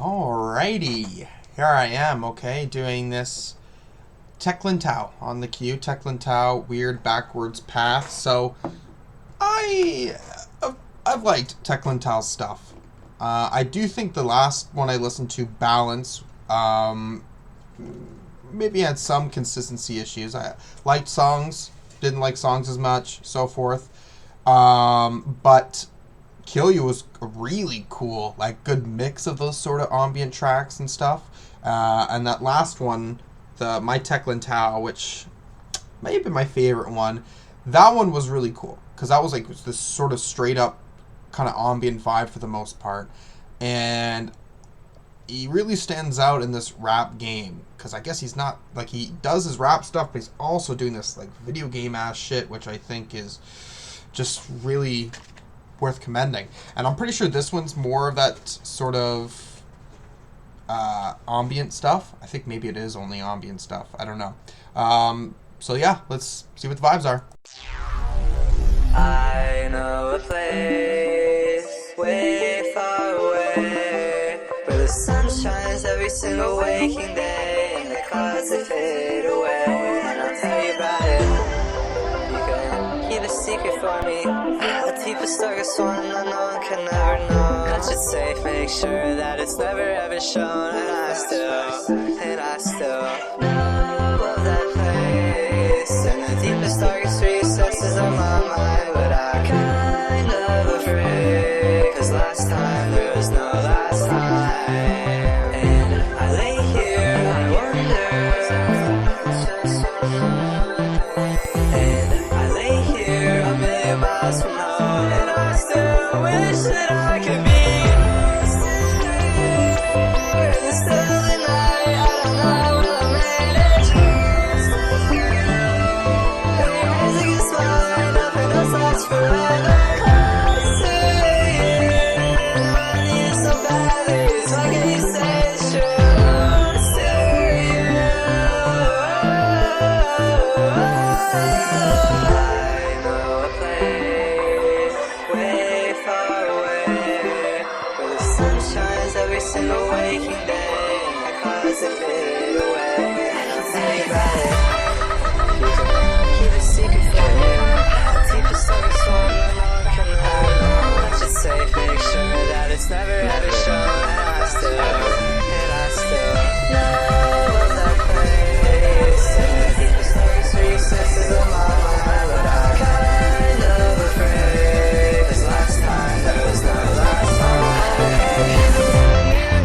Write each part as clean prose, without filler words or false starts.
Alrighty, here I am, okay, doing this lintowe on the queue. Lintowe, weird backwards path. So, I've liked lintowe's stuff. I do think the last one I listened to, Balance, maybe had some consistency issues. I liked songs, didn't like songs as much, so forth. But Kill You was a really cool, like, good mix of those sort of ambient tracks and stuff. And that last one, my lintowe, which may have been my favorite one, that one was really cool because that was like this sort of straight up kind of ambient vibe for the most part, and he really stands out in this rap game because I guess he's not like, he does his rap stuff, but he's also doing this like video game ass shit, which I think is just really worth commending. And I'm pretty sure this one's more of that sort of ambient stuff. I think maybe it is only ambient stuff. I don't know. So yeah, let's see what the vibes are. I know a place way far away where the sun shines every single waking day and the clouds they fade away, and I'll tell you about it. You can keep a secret for me, a deepest darkest one that no one can ever know. Touch it safe, make sure that it's never ever shown, and I still know of that place in the deepest darkest recesses of my mind. But I kind of afraid, cause last time there was no last time, and I lay here, I wonder, and I lay here a million miles from home, and I still wish that I could be in the still of the night. I don't know will I manage, and your music is mine, nothing else lasts forever. Close to you, I need it so badly, so can you say it's true? Close to you, I know a place way far away where the sun shines every single waking day and the clouds they fade away, and I'll tell you about it. You can keep a secret from me, the deepest darkest one that no one can ever know. Touch it safe, make sure that it's never ever shown, and I still know of that place in the deepest darkest recesses of my mind. But I'm kind of afraid, cause last time there was no last time.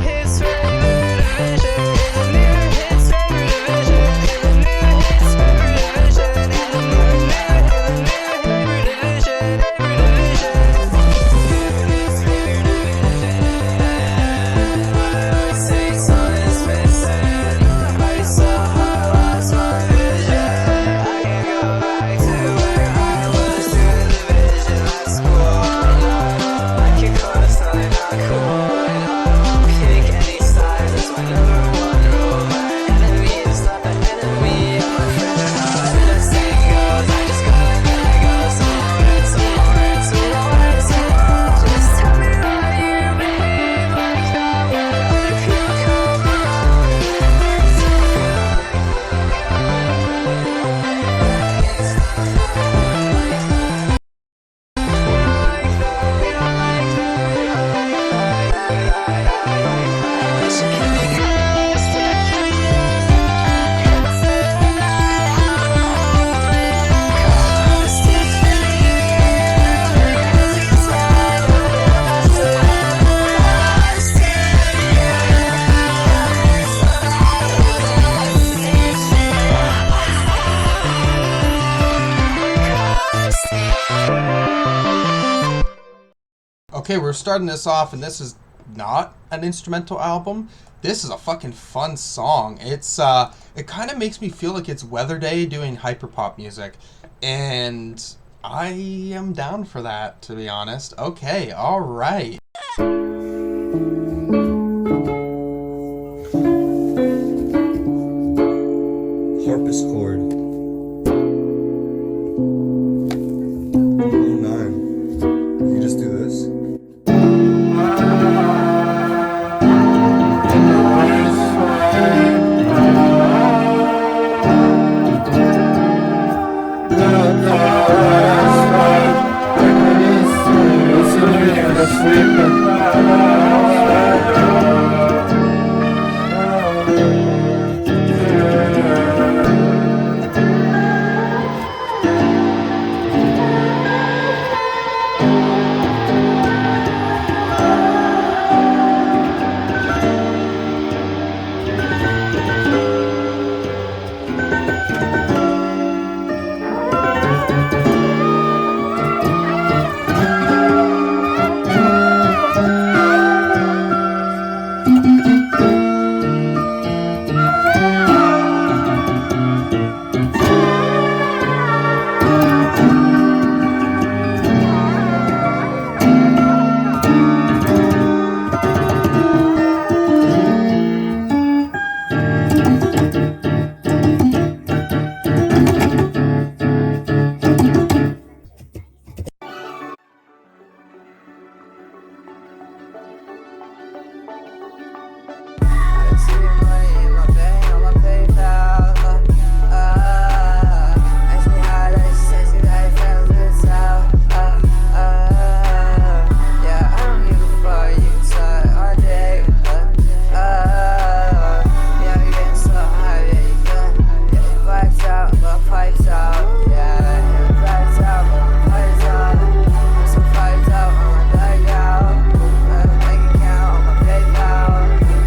Hits for division, the new hits for division, the new hits for division, the new division, say sun is missing, I saw how I lost my vision. I can go back to where I was doing the vision at school. Like your clothes, no they're not cool, and I don't pick any sides, that's my number one rule. My enemy is not the enemy of my friend. How the saying goes, I just go and then I go some more and some more and some more and some more. Just tell me why you behave like that when other people come around. Okay, we're starting this off, and this is not an instrumental album. This is a fucking fun song. It's it kind of makes me feel like it's Weather Day doing hyperpop music, and I am down for that, to be honest. Okay, all right. Harpsichord. Oh, 9. You just do this? I see money in my bank on my PayPal. I see how they sexy life and lives out. Yeah, I don't give a fuck. You can suck all day. Yeah, we getting so high, yeah, you done. Yeah, you blacked out, but pipes out. Yeah, you blacked out, but pipes out. I'm so piped out, I'm blacked out. Bank account on my PayPal.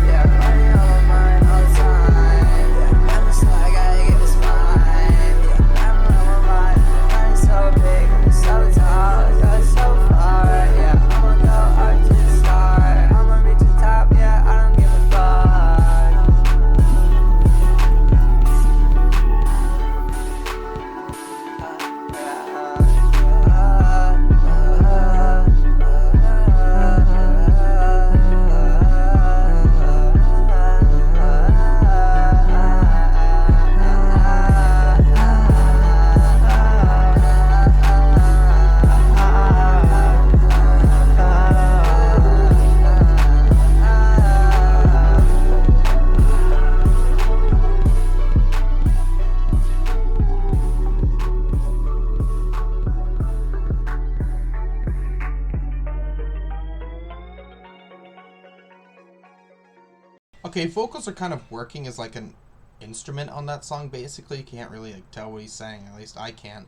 Yeah, money on my mind all the time. Yeah, I'm just like, I gotta get this fine. Yeah, I'm on my mind. Money's so big, so tall, go so far. Yeah, I'ma go up to the start. I'ma reach the top, yeah, I don't give a fuck. Okay, vocals are kind of working as like an instrument on that song. Basically, you can't really like tell what he's saying. At least I can't.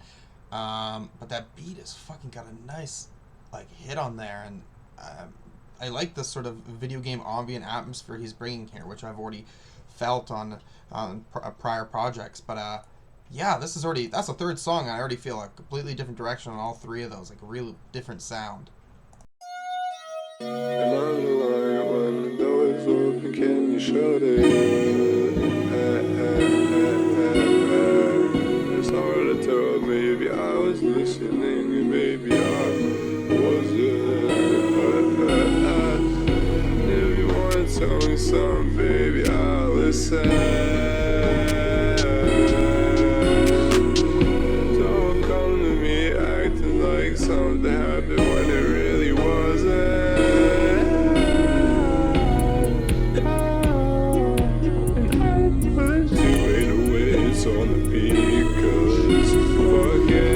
But that beat has fucking got a nice like hit on there, and I like the sort of video game ambient atmosphere he's bringing here, which I've already felt on prior projects. But yeah, that's the third song, and I already feel a completely different direction on all three of those, like a real different sound. Am I the lion when the door is open? Can you shut it? It's hard to tell. Maybe I was listening, and maybe I wasn't. If you wanna tell me something, baby, I'll listen. Don't come to me acting like something happened when it really wasn't. On the beat, 'cause forget.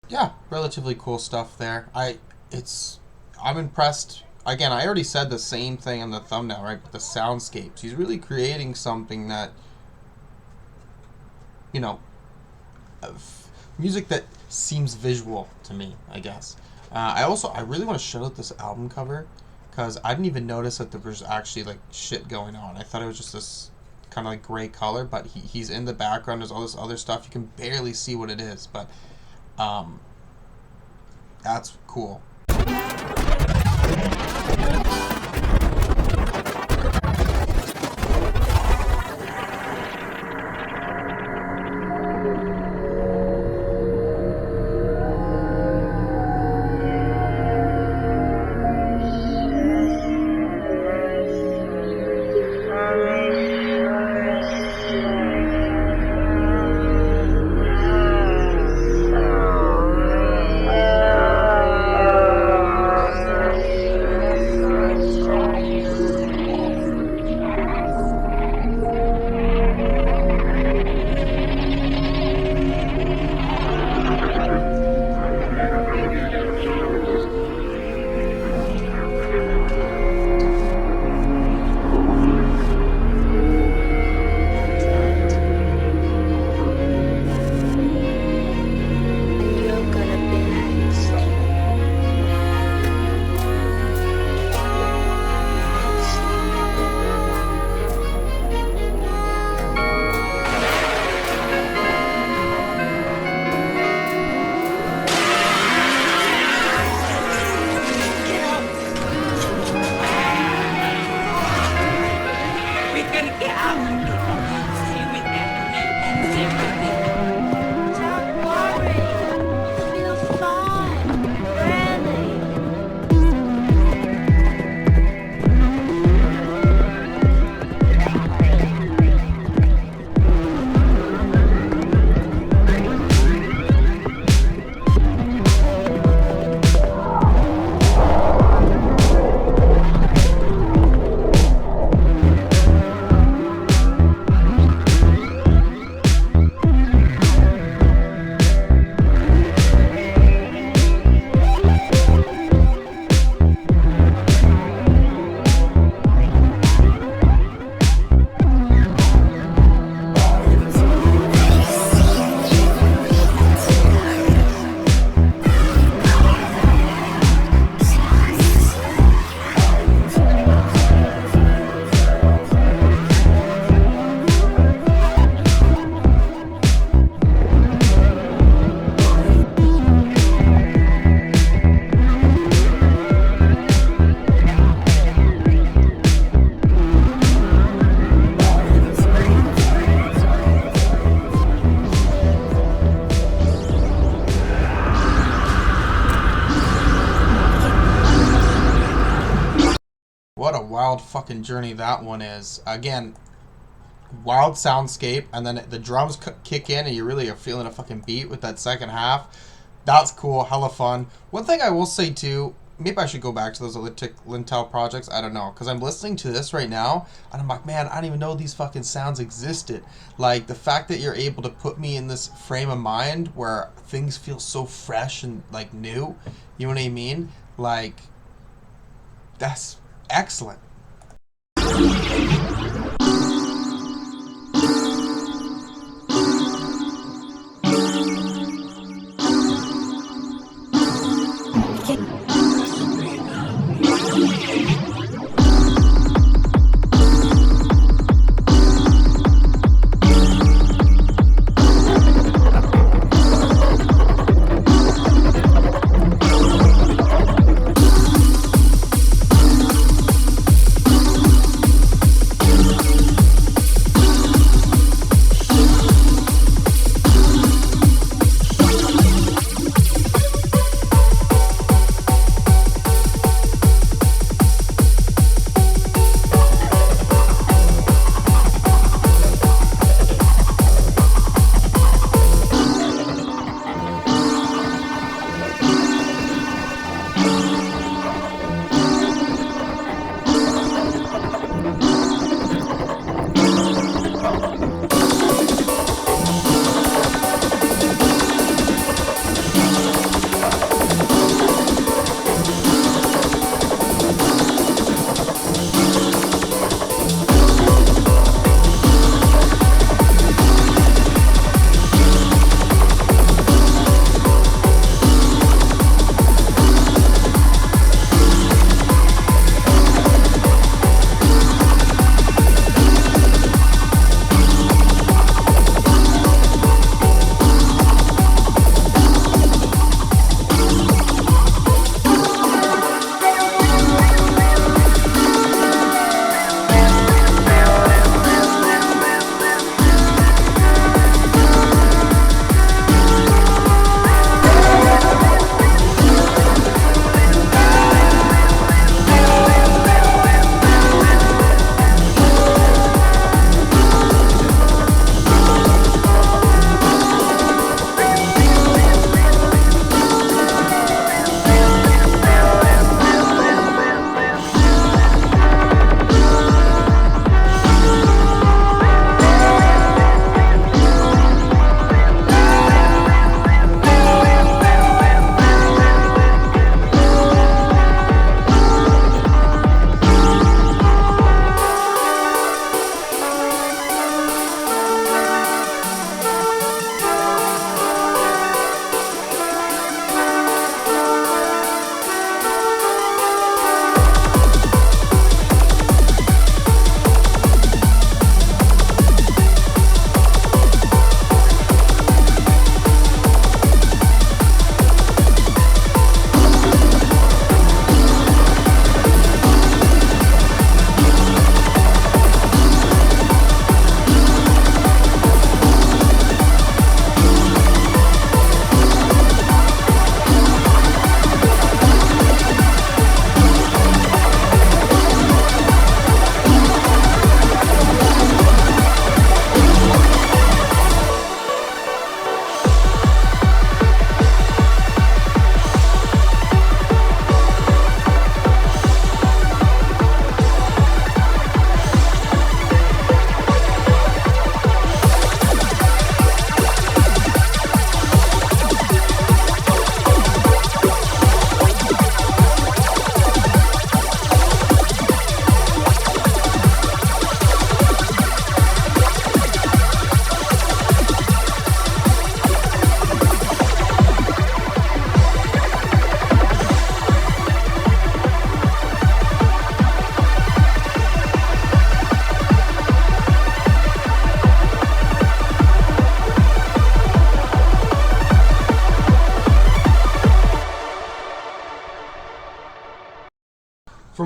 Yeah, relatively cool stuff there. I'm impressed. Again, I already said the same thing in the thumbnail, right? But the soundscapes. He's really creating something that, you know, music that seems visual to me, I guess. I really want to shout out this album cover because I didn't even notice that there was actually like shit going on. I thought it was just this kind of like gray color, but he's in the background. There's all this other stuff. You can barely see what it is, but that's cool. What a wild fucking journey that one is. Again, wild soundscape, and then the drums kick in, and you really are feeling a fucking beat with that second half. That's cool, hella fun. One thing I will say too, maybe I should go back to those lintowe projects. I don't know, because I'm listening to this right now, and I'm like, man, I didn't even know these fucking sounds existed. Like the fact that you're able to put me in this frame of mind where things feel so fresh and like new. You know what I mean? Like, that's excellent.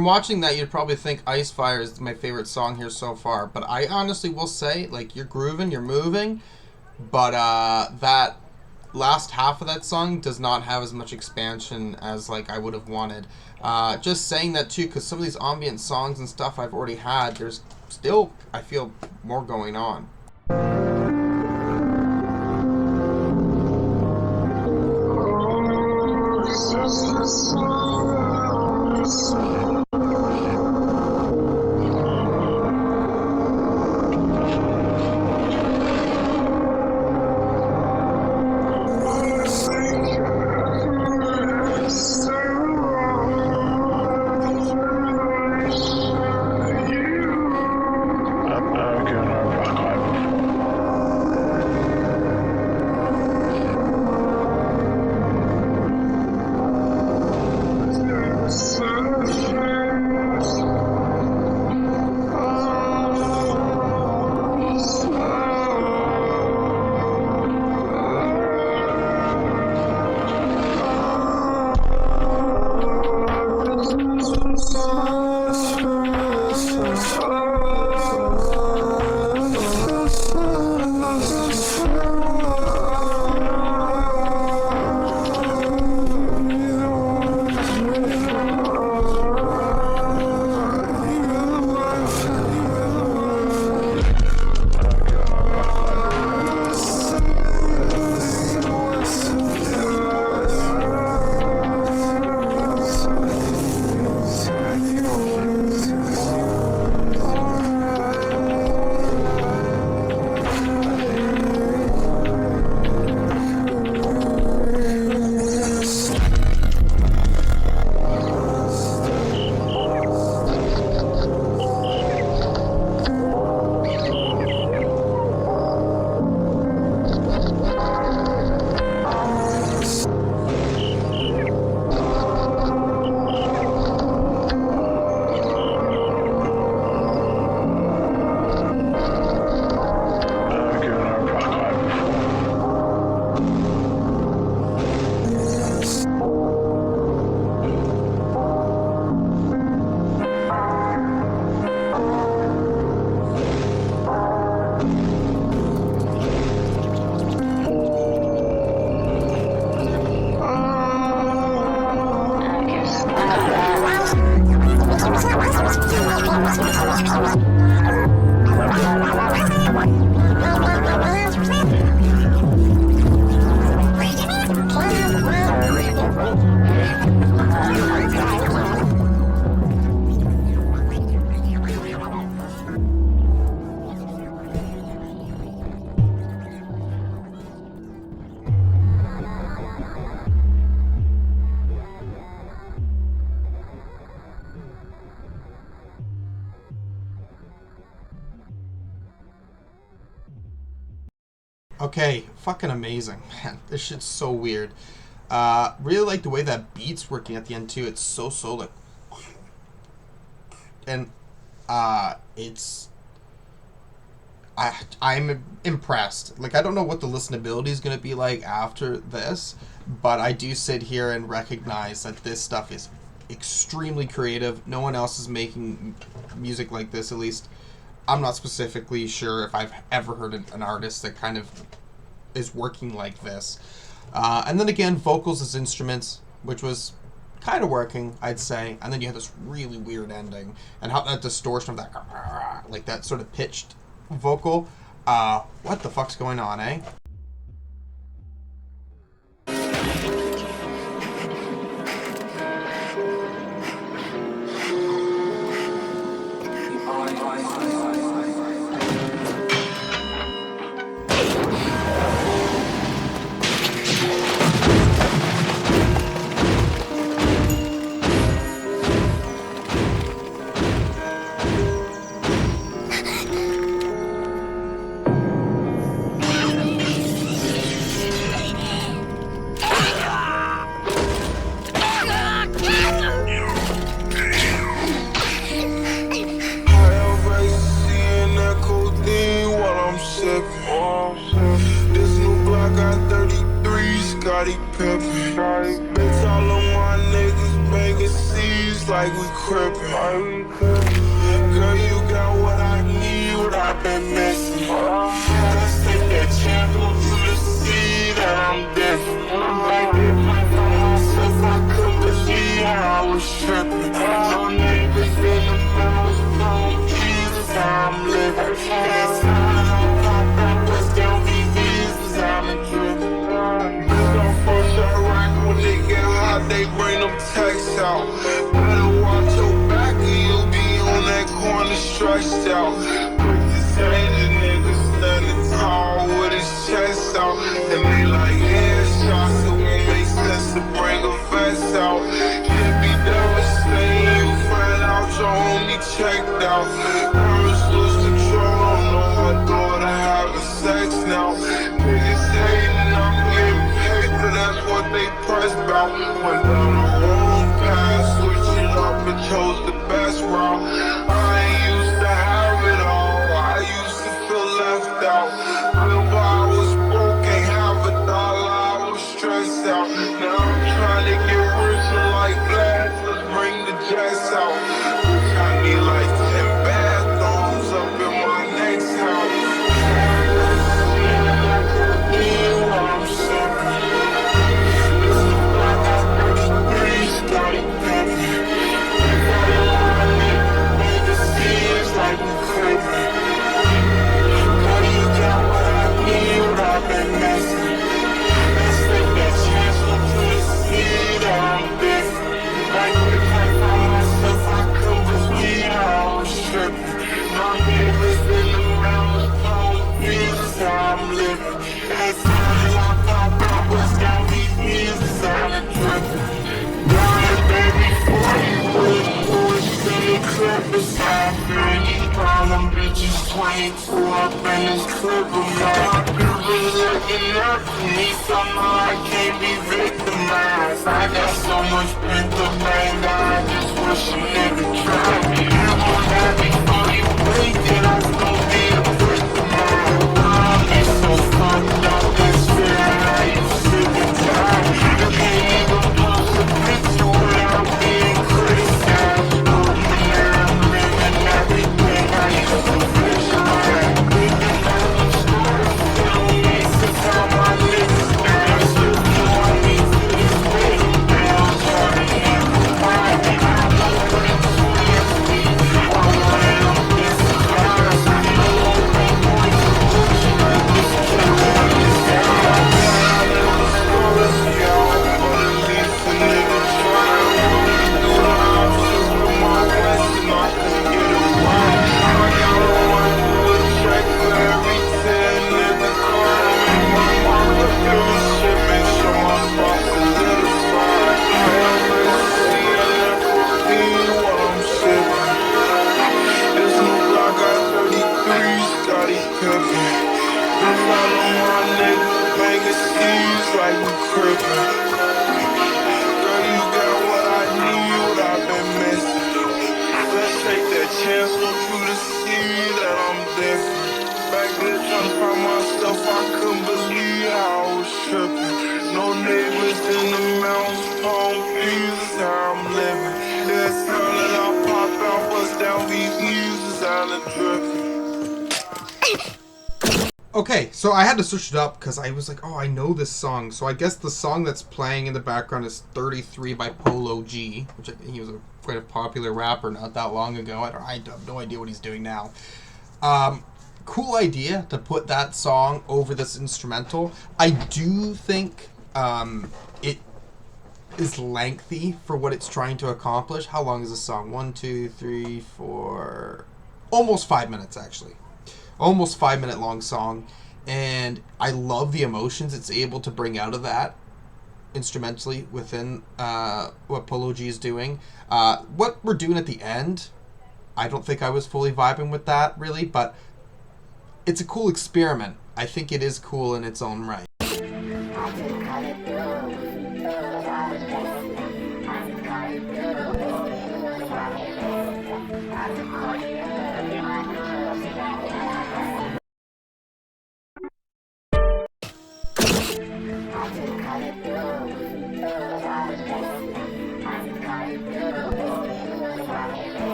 from watching that, you'd probably think Ice Fire is my favorite song here so far. But I honestly will say, like, you're grooving, you're moving, but that last half of that song does not have as much expansion as, like, I would have wanted. Just saying that, too, because some of these ambient songs and stuff I've already had, there's still, I feel, more going on. Okay, fucking amazing, man. This shit's so weird. Really like the way that beat's working at the end too. It's so like, and I'm impressed. Like, I don't know what the listenability is gonna be like after this, but I do sit here and recognize that this stuff is extremely creative. No one else is making music like this, at least. I'm not specifically sure if I've ever heard an artist that kind of is working like this. And then again, vocals as instruments, which was kind of working, I'd say. And then you had this really weird ending. And how that distortion of that, like that sort of pitched vocal. What the fuck's going on, eh? This new Glock got 33, Scotty Pippen. Bitch, all of my niggas making scenes like we crippin'. Girl, you got what I need, what I've been missing. Let's take that chance, go through the sea that I'm different. Like if I found myself, I couldn't believe how I was tripping. No neighbors in the mountains, no Jesus, how I'm living. That's how I pop out, what's down VVs, cause I'm a driven. Bitch, don't push that rack when they get hot, they bring them texts out. Better watch your back or you'll be on that corner stretched out. Quick to say the nigga standing tall with his chest out. And they like headshots, it won't make sense to bring a vest out. It be devastating, you find out your homie checked out. Parents lose control, know my daughter having sex now. Niggas hating, I'm getting paper, that's what they press about. Went down the wrong path, switched it up and chose the best route. I ain't used to have it all, I used to feel left out. Remember I was broke, ain't have a dollar, I was stressed out. Now I'm trying to get rich and like glass, let's bring the jets out. I need like 10 bathrooms up in my next house. I'm sipping. This is like I 33, started pimping. Make the scenes like we crippin'. Girl, you got what I need, what I've been missing. Let's take that chance, look to the sea that I'm different. Like if I found myself, I couldn't believe how I was tripping. My neighbors in the mountains, palm trees is how I'm living. That's how I pop out, what's down these knees is how I'm dripping. Young baby, 40 with bullets in the clip is how I feel. All them bitches 22 up in this clip of mine. People looking up to me, somehow I can't be victimized. I got so much pent up anger, I just wish a nigga tried me. You gon' have me before you wake it, I was gon' be a victimized. It's so fucked up, this feeling I used sick and tired. You can't even post a picture without being criticized. Now I'm living everything I used to visualize. Thinking about the stories, it don't make sense how my niggas die. Still doing me to this day, they all try to amplify me. I know what it's for, I wanted them disguised. I know all them boys are bullshit like this kid on this guy. I never stories, y'all, but at least a nigga tried. Running through the options with my west and I couldn't get it right. I gotta run through a check for every 10 in the car. Make my mama feel the shit, make sure my spots solidified. LSC and nicotine while I'm sipping. This new block got 33, Scotty Pippen. You follow my nigga, making scenes like we crippin'. Girl, you got what I need, what I've been missing. Let's take that chance, look through the sea that I'm different. Back then trying to find myself, I couldn't believe how I was tripping. No neighbors in the mountains, palm trees is how I'm living. That's how that I pop out, bust down VVs is how I'm dripping. Okay, so I had to search it up because I was like, oh, I know this song. So I guess the song that's playing in the background is 33 by Polo G, which I think he was quite a popular rapper not that long ago. I have no idea what he's doing now. Cool idea to put that song over this instrumental. I do think it is lengthy for what it's trying to accomplish. How long is this song? 1, 2, 3, 4... Almost 5 minutes, actually. Almost 5 minute long song, and I love the emotions it's able to bring out of that instrumentally within what Polo G is doing. What we're doing at the end, I don't think I was fully vibing with that really, but it's a cool experiment. I think it is cool in its own right.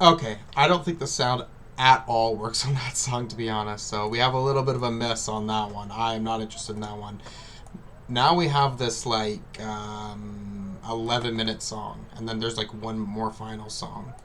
Okay, I don't think the sound at all works on that song, to be honest. So we have a little bit of a miss on that one. I am not interested in that one. Now we have this like 11-minute song, and then there's like one more final song.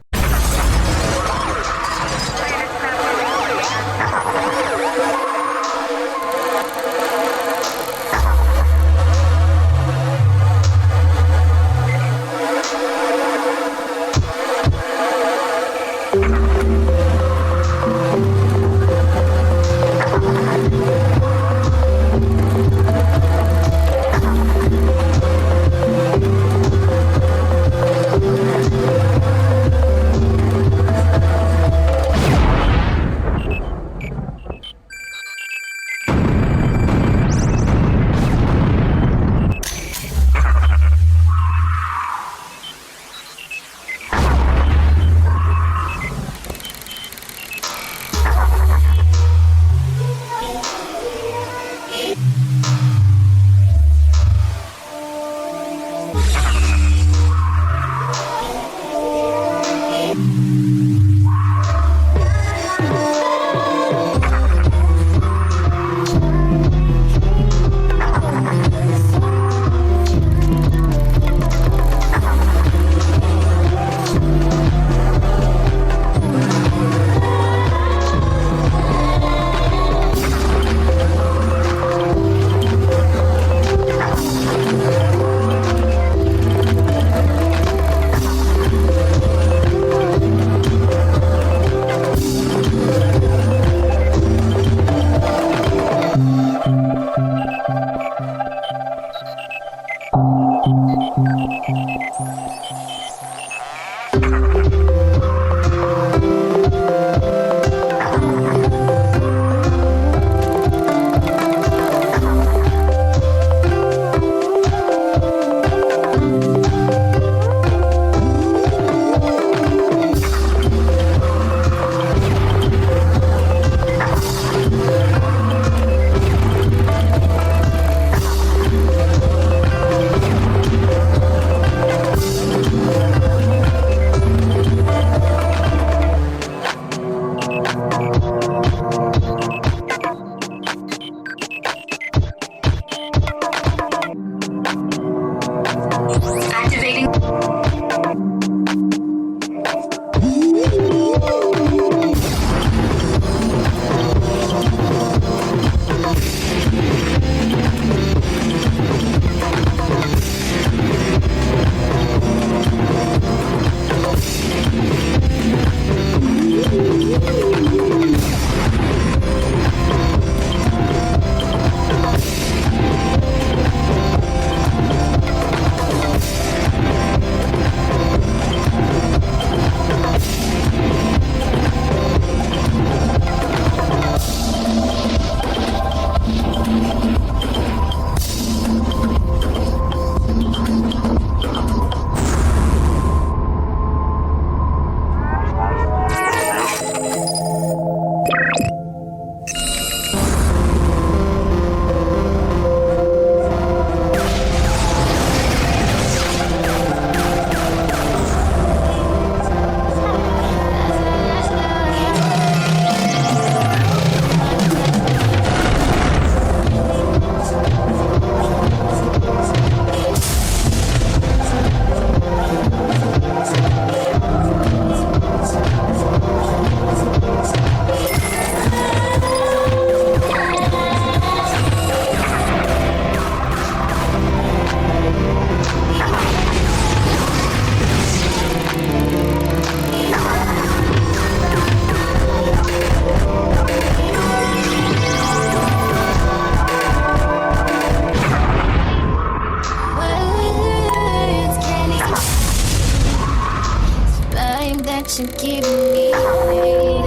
ocean keeping me faded.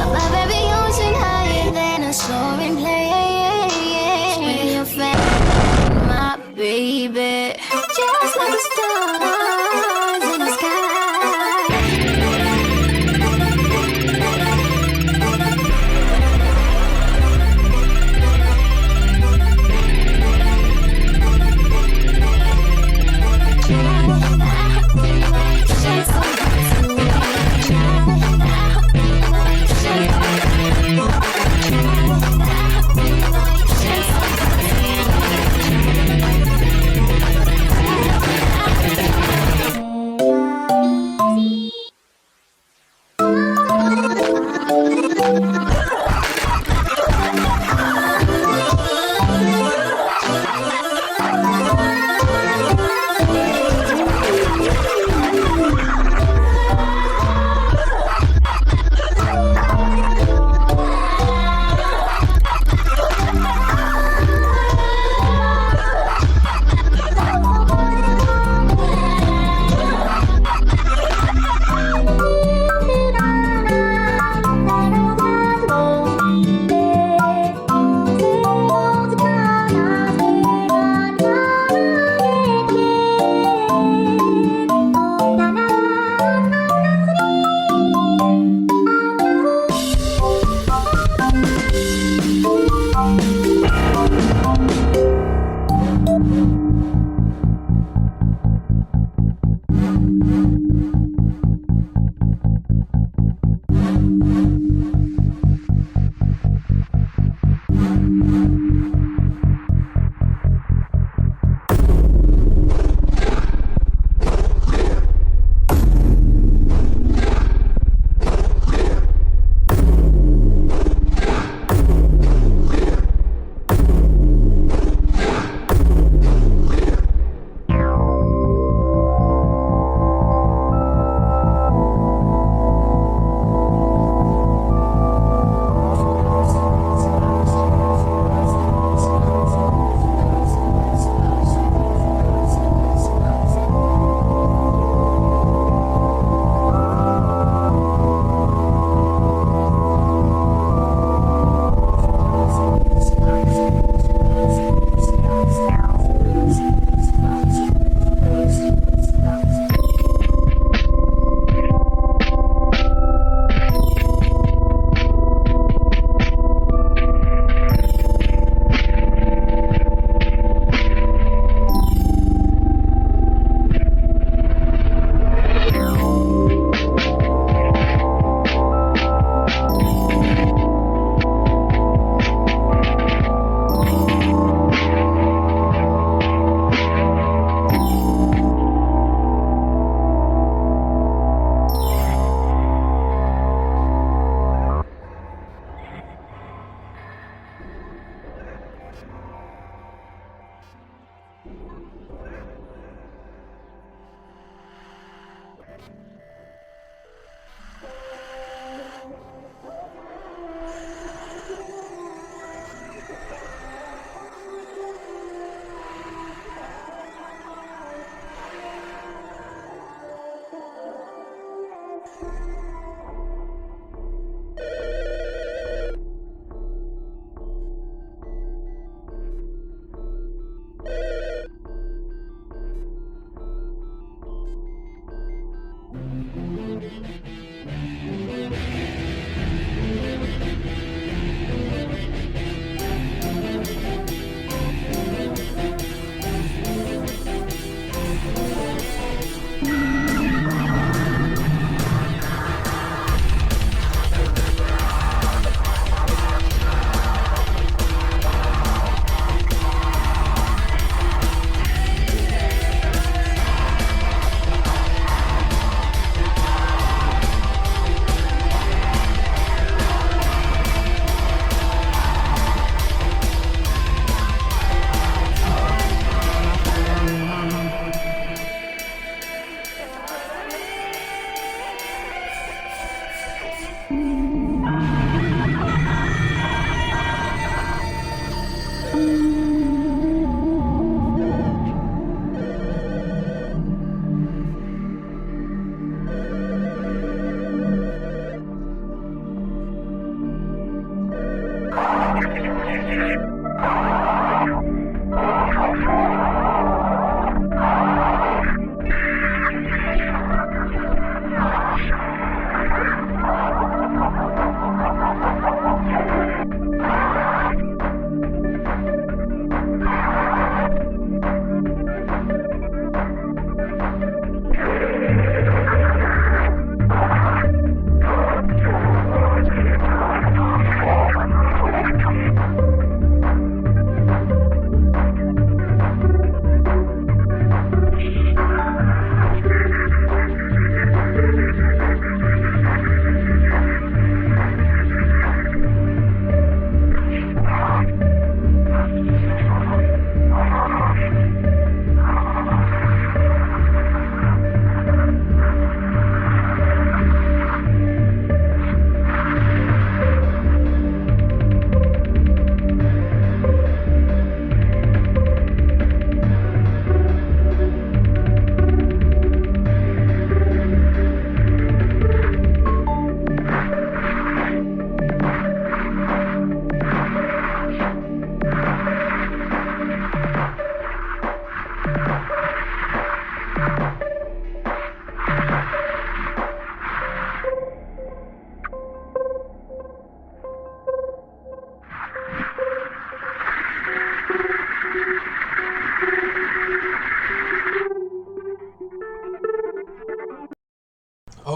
Above every ocean, higher than a soaring plane. When you're found, my baby, just like the stars in the sky.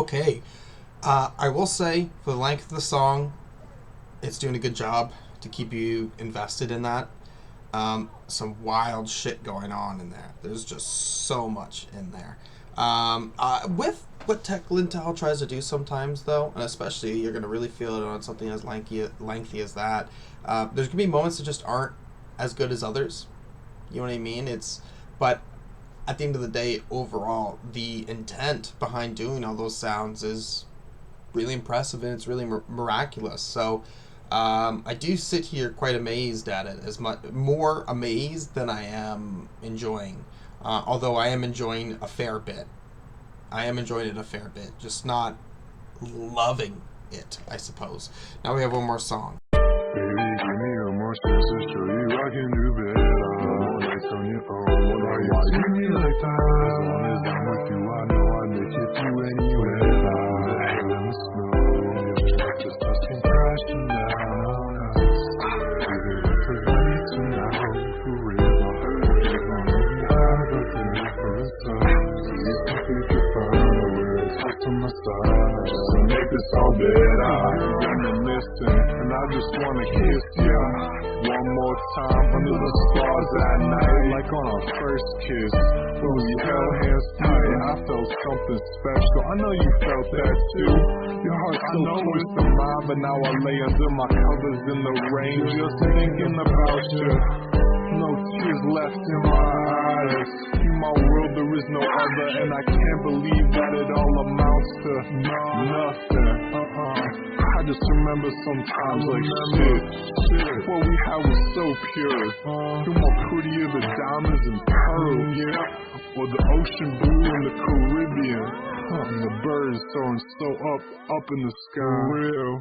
Okay. I will say, for the length of the song, it's doing a good job to keep you invested in that. Some wild shit going on in there. There's just so much in there. With what Tech lintowe tries to do sometimes, though, and especially you're going to really feel it on something as lengthy as that, there's going to be moments that just aren't as good as others. You know what I mean? But at the end of the day, overall, the intent behind doing all those sounds is really impressive, and it's really miraculous. So I do sit here quite amazed at it, as much more amazed than I am enjoying. Although I am enjoying a fair bit. I am enjoying it a fair bit, just not loving it, I suppose. Now we have one more song. Baby, give me a more chance to show you I can do better. More nights on your own. Why you treat me like that? As long as I'm with you, I know I make it through anywhere. The hell in the snow. Your just us can crashing down. Give it up to me tonight. For real, I heard it. As long as we have a different side. Please don't think you're fine. We're a touch on my side. Just to make this all better. Reminiscing. And I just wanna kiss ya one more time under the stars at night, like on our first kiss. When we held hands tight, I felt something special. I know you felt that too. Your heart's so close to mine, but now I lay under my covers in the rain, just thinking about you. No tears left in my eyes. In my world there is no other, and I can't believe that it all amounts to nothing. I just remember sometimes like shit. What we had was so pure. You're more prettier than diamonds and pearls, yeah. Or the ocean blue in the Caribbean. And the birds soaring so up in the sky. Real.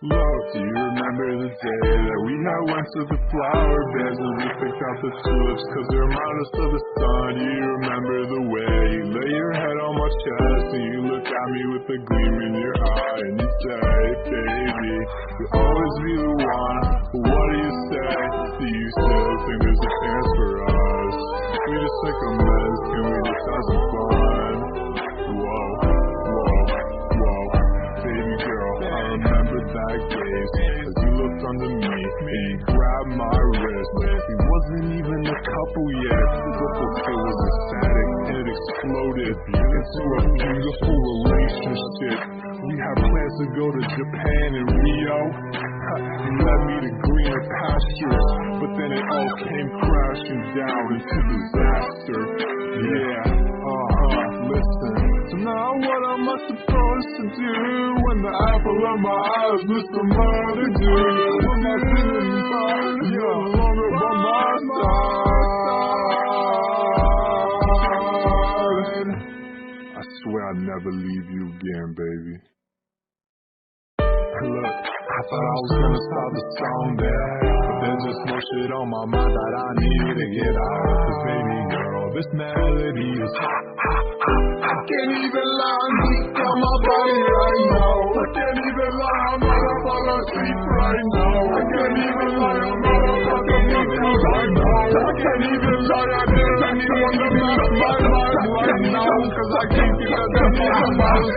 Look, do you remember the day that we had went to the flower beds and we picked out the tulips cause they remind us of the sun? Do you remember the way you lay your head on my chest and you look at me with a gleam in your eye and you say, baby, you'll always be the one, but what do you say? Do you still think there's a chance for us? We just take a mess, can we just have some fun? Whoa, baby girl, I remember that gaze as you looked under me and you grabbed my wrist. It wasn't even a couple yet, the fulfill was ecstatic and it exploded into a beautiful relationship. We had plans to go to Japan and Rio. You led me to greener pastures, but then it all came crashing down into disaster. Yeah, listen. So now what am I supposed to do when the apple of my eyes was some other dude? When my feeling fine, you're no longer by my side. I swear I'd never leave you again, baby. Look, I thought I was gonna stop the song there, but there's just more shit on my mind that I need to get out. Cause baby girl, this melody is hot. I can't even lie, I'm deep on my body right now. I can't even lie, I'm not up on a sleep right now. I can't even lie, I'm not up on the weekend right now. I can't even lie, I didn't anyone to match my life right now. Cause I can't get that I'm scared.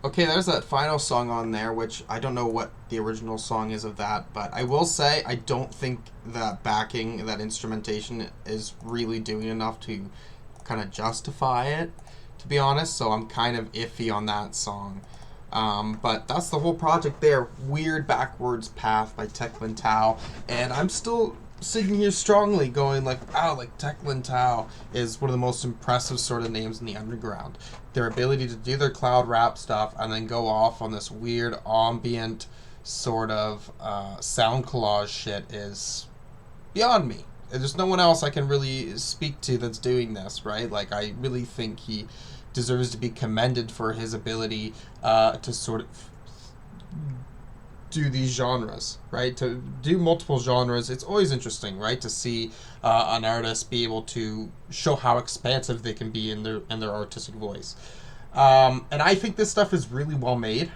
Okay, there's that final song on there, which I don't know what the original song is of that, but I will say I don't think that backing, that instrumentation is really doing enough to kind of justify it, to be honest, so I'm kind of iffy on that song. But that's the whole project there, Weird Backwards Path by Tech lintowe, and I'm still sitting here strongly going like, wow, like Tech lintowe is one of the most impressive sort of names in the underground. Their ability to do their cloud rap stuff and then go off on this weird ambient sort of sound collage shit is beyond me. There's no one else I can really speak to that's doing this, right? Like, I really think he deserves to be commended for his ability to sort of do these genres, right? To do multiple genres, it's always interesting, right? To see an artist be able to show how expansive they can be in their artistic voice. And I think this stuff is really well made.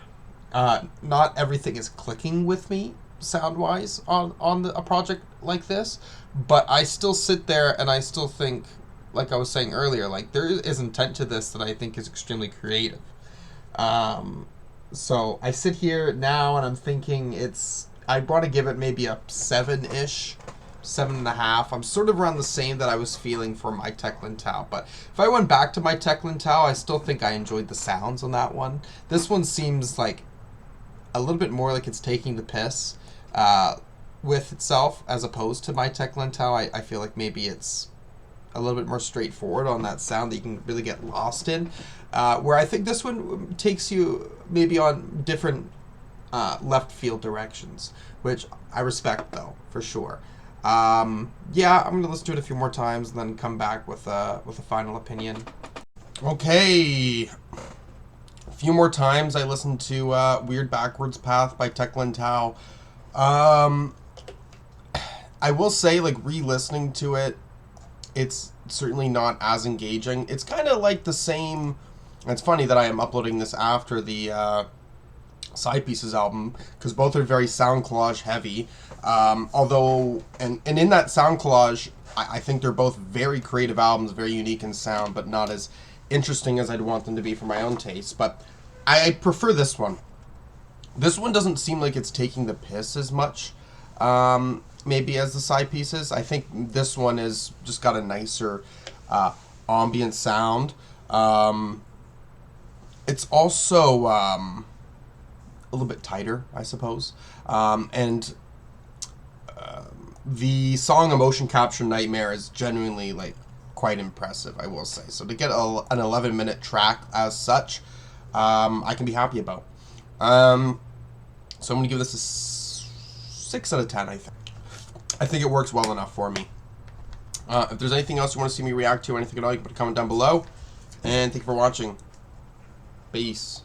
Not everything is clicking with me sound wise on a project like this, but I still sit there and I still think, like I was saying earlier, like there is intent to this that I think is extremely creative. So I sit here now and I'm thinking I want to give it maybe a 7-ish, 7.5. I'm sort of around the same that I was feeling for my Tech Lintowe. But if I went back to my Tech Lintowe, I still think I enjoyed the sounds on that one. This one seems like a little bit more like it's taking the piss with itself as opposed to my Tech Lintowe. I feel like maybe it's a little bit more straightforward on that sound that you can really get lost in. Where I think this one takes you maybe on different left field directions, which I respect though, for sure. Yeah, I'm going to listen to it a few more times and then come back with a final opinion. Okay. A few more times I listened to Weird Backwards Path by Tech Lintowe. I will say, like, re-listening to it, it's certainly not as engaging. It's kind of like the same... It's funny that I am uploading this after the Side Pieces album, because both are very sound collage heavy. Although, and in that sound collage, I think they're both very creative albums, very unique in sound, but not as interesting as I'd want them to be for my own taste. But I prefer this one. This one doesn't seem like it's taking the piss as much, maybe as the Side Pieces. I think this one is just got a nicer ambient sound. It's also a little bit tighter, I suppose. And the song Emotion Capture Nightmare is genuinely, like, quite impressive, I will say. So to get an 11-minute track as such, I can be happy about. So I'm going to give this a 6 out of 10, I think. I think it works well enough for me. If there's anything else you want to see me react to, anything at all, you can put a comment down below. And thank you for watching. Peace.